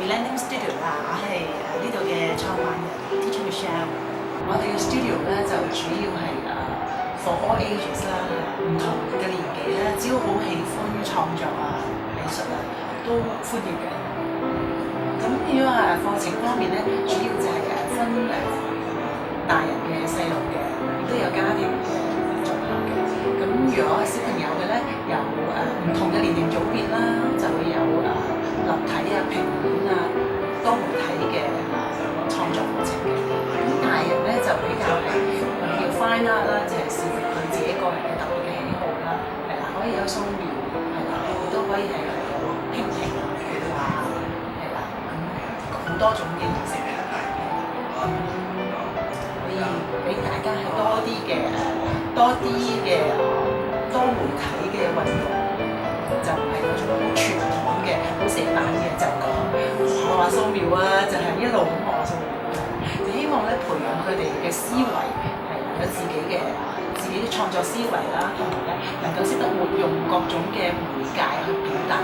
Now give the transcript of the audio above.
Millennium Studio 啦，我係呢度嘅創辦人 Teacher Michelle。我哋嘅 studio 咧就主要係for all ages 啦，唔同嘅年紀咧，只要好喜歡創作美術都歡迎嘅。咁如果課程方面咧，主要就係分大人嘅、細路嘅，亦都有家庭嘅組合嘅。咁如果小朋友嘅咧，有唔同嘅年齡組別啦，就會有立體平面多媒體嘅創作課程嘅。咁大人咧就比較係叫 fine art 啦，就係視乎佢自己個人嘅特別嘅喜好啦，係啦，可以有素描，係啦，亦都可以係有拼貼畫，係啦，咁好多種嘅形式嘅，可以俾大家係多啲嘅多媒體嘅運動，就唔係嗰種好傳統嘅好死板嘅，就講學畫素描就係一路咁學畫素描。就希望咧培養佢哋嘅思維係有自己嘅創作思維啦，同埋咧能夠識得活用各種嘅媒介去表達